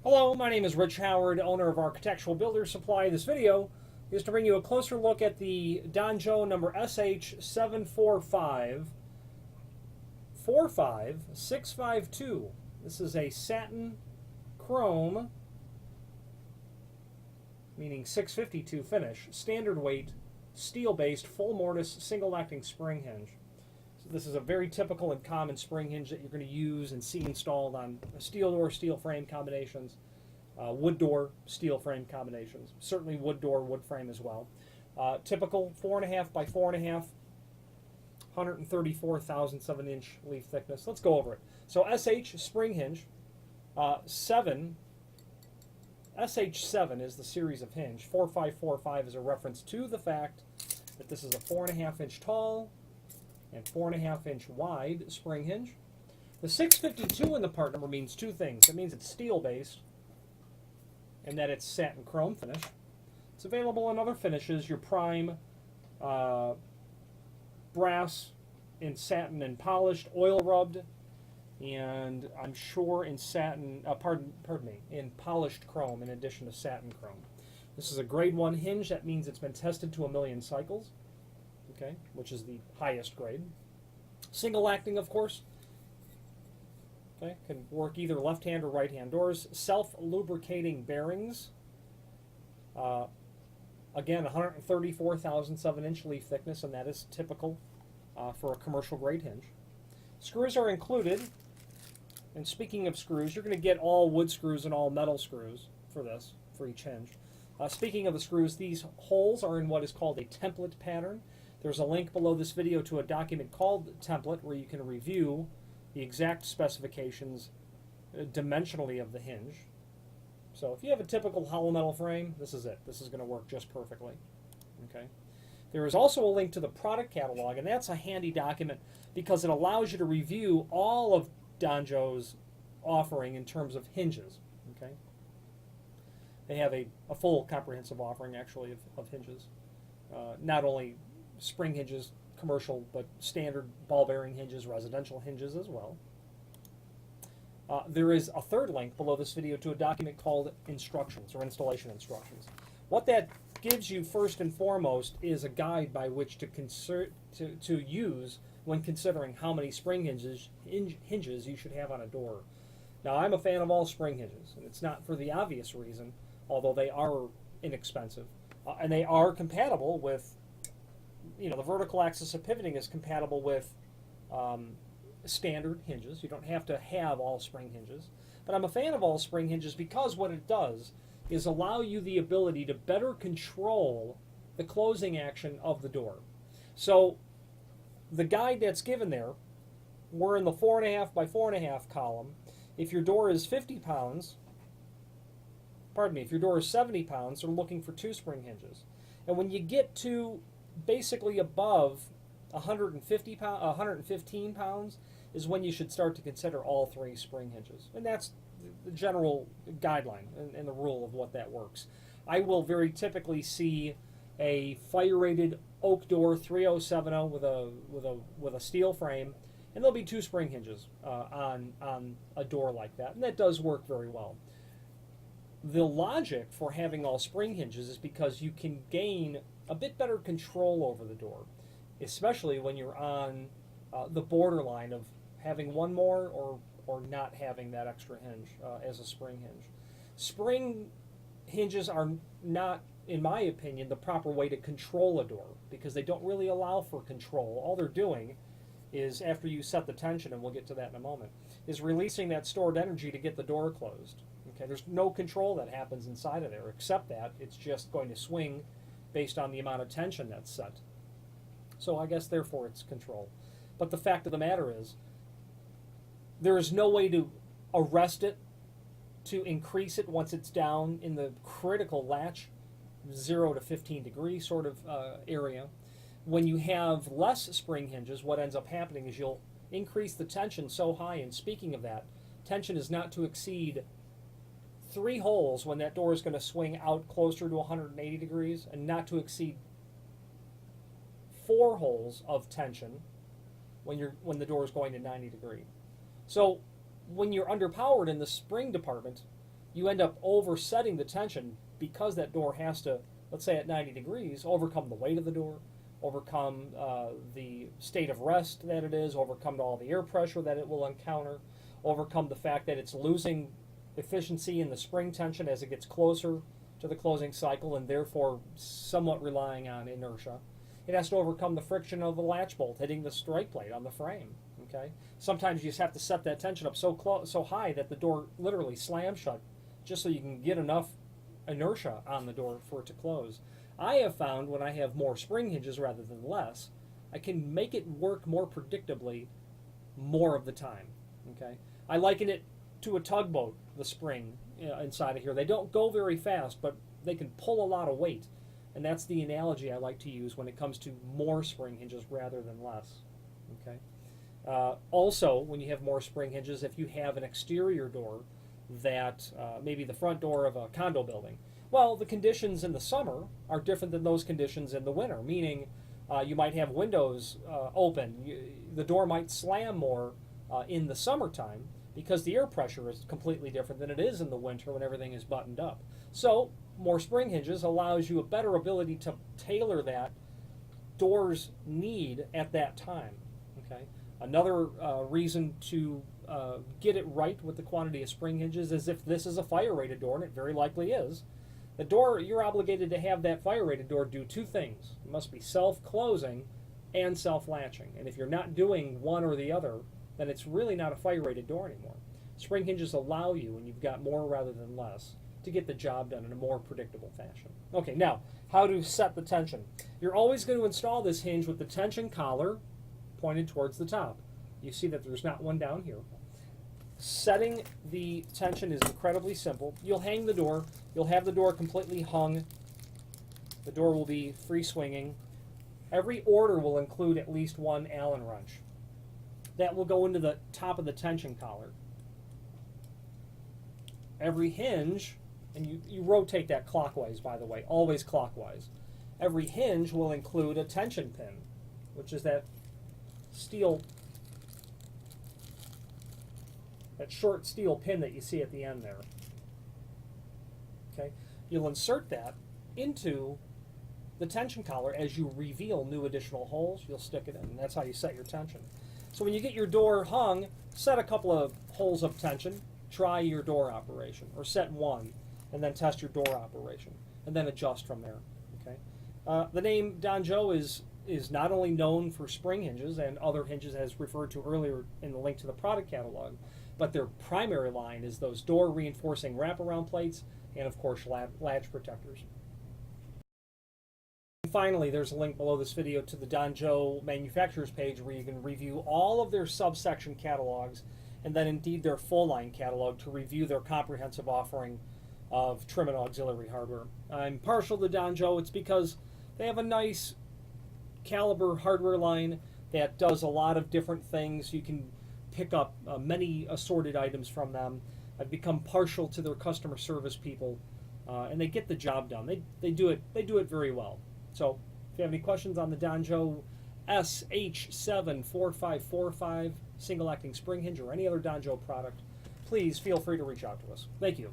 Hello, my name is Rich Howard, owner of Architectural Builders Supply. This video is to bring you a closer look at the Jo number SH74545 This is a satin chrome, meaning 652 finish, standard weight, steel-based, full mortise, single-acting spring hinge. So this is a very typical and common spring hinge that you're going to use and see installed on steel door, steel frame combinations, wood door, steel frame combinations. Certainly wood door, wood frame as well. Typical 4.5 by 4.5, 134 thousandths of an inch leaf thickness. Let's go over it. So SH spring hinge, 7. SH7 is the series of hinge. 4545 is a reference to the fact that this is a 4.5 inch tall and 4.5 inch wide spring hinge. The 652 in the part number means two things. It means it's steel based and that it's satin chrome finish. It's available in other finishes, your prime, brass, in satin and polished, oil rubbed, and I'm sure in satin, in polished chrome in addition to satin chrome. This is a grade 1 hinge. That means it's been tested to 1,000,000 cycles, okay, which is the highest grade. Single acting, of course. Okay, can work either left hand or right hand doors. Self-lubricating bearings. Again, 134 thousandths of an inch leaf thickness, and that is typical for a commercial grade hinge. Screws are included. And speaking of screws, you're going to get all wood screws and all metal screws for this, for each hinge. Speaking of the screws, these holes are in what is called a template pattern. There's a link below this video to a document called Template where you can review the exact specifications dimensionally of the hinge. So if you have a typical hollow metal frame, this is it. This is going to work just perfectly. Okay. There is also a link to the product catalog, and that's a handy document because it allows you to review all of Jo's offering in terms of hinges. Okay. They have a full comprehensive offering actually of hinges. Not only spring hinges, commercial, but standard ball bearing hinges, residential hinges as well. There is a third link below this video to a document called Instructions or Installation Instructions. What that gives you first and foremost is a guide by which to use when considering how many spring hinges you should have on a door. Now, I'm a fan of all spring hinges, and it's not for the obvious reason, although they are inexpensive, and they are compatible with, the vertical axis of pivoting is compatible with standard hinges. You don't have to have all spring hinges, but I'm a fan of all spring hinges because what it does is allow you the ability to better control the closing action of the door. So the guide that's given there, we're in the 4.5 by 4.5 column. If your door is 50 pounds, if your door is 70 pounds, they're looking for 2 spring hinges. And when you get to basically above 115 pounds is when you should start to consider all 3 spring hinges. And that's the general guideline and the rule of what that works. I will very typically see a fire-rated oak door 3070 with a steel frame, and there'll be 2 spring hinges on a door like that, and that does work very well. The logic for having all spring hinges is because you can gain a bit better control over the door, especially when you're on the borderline of having one more or not having that extra hinge as a spring hinge. Spring hinges are not, in my opinion, the proper way to control a door because they don't really allow for control. All they're doing is, after you set the tension, and we'll get to that in a moment, is releasing that stored energy to get the door closed. Okay, there's no control that happens inside of there except that it's just going to swing based on the amount of tension that's set. So I guess therefore it's control. But the fact of the matter is, there is no way to arrest it, to increase it once it's down in the critical latch, 0 to 15 degree sort of area. When you have less spring hinges, what ends up happening is you'll increase the tension so high, and speaking of that, tension is not to exceed 3 holes when that door is going to swing out closer to 180 degrees, and not to exceed 4 holes of tension when the door is going to 90 degrees. So when you're underpowered in the spring department, you end up oversetting the tension because that door has to, let's say at 90 degrees, overcome the weight of the door, overcome the state of rest that it is, overcome all the air pressure that it will encounter, overcome the fact that it's losing efficiency in the spring tension as it gets closer to the closing cycle and therefore somewhat relying on inertia. It has to overcome the friction of the latch bolt hitting the strike plate on the frame. Okay? Sometimes you just have to set that tension up so high that the door literally slams shut just so you can get enough inertia on the door for it to close. I have found when I have more spring hinges rather than less, I can make it work more predictably more of the time. Okay? I liken it to a tugboat, the spring inside of here. They don't go very fast, but they can pull a lot of weight. And that's the analogy I like to use when it comes to more spring hinges rather than less. Okay. Also, when you have more spring hinges, if you have an exterior door that maybe the front door of a condo building, well, the conditions in the summer are different than those conditions in the winter, meaning you might have windows open. The door might slam more in the summertime because the air pressure is completely different than it is in the winter when everything is buttoned up. So more spring hinges allows you a better ability to tailor that door's need at that time. Okay. Another reason to get it right with the quantity of spring hinges is if this is a fire-rated door, and it very likely is, the door, you're obligated to have that fire-rated door do two things. It must be self-closing and self-latching. And if you're not doing one or the other, then it's really not a fire-rated door anymore. Spring hinges allow you, when you've got more rather than less, to get the job done in a more predictable fashion. Okay, now, how to set the tension. You're always going to install this hinge with the tension collar pointed towards the top. You see that there's not one down here. Setting the tension is incredibly simple. You'll hang the door. You'll have the door completely hung. The door will be free swinging. Every order will include at least one Allen wrench. That will go into the top of the tension collar. Every hinge, and you rotate that clockwise, by the way, always clockwise. Every hinge will include a tension pin, which is that steel, that short steel pin that you see at the end there. Okay, you'll insert that into the tension collar as you reveal new additional holes. You'll stick it in, and that's how you set your tension. So when you get your door hung, set a couple of holes of tension, try your door operation, or set one, and then test your door operation, and then adjust from there. Okay. The name Don Jo is not only known for spring hinges and other hinges as referred to earlier in the link to the product catalog, but their primary line is those door reinforcing wraparound plates and of course latch protectors. And finally, there's a link below this video to the Don Jo manufacturers page where you can review all of their subsection catalogs and then indeed their full line catalog to review their comprehensive offering of trim and auxiliary hardware. I'm partial to Don Jo. It's because they have a nice caliber hardware line that does a lot of different things. You can pick up many assorted items from them. I've become partial to their customer service people, and they get the job done. They do it very well. So if you have any questions on the Don Jo SH74545 single acting spring hinge or any other Don Jo product, please feel free to reach out to us. Thank you.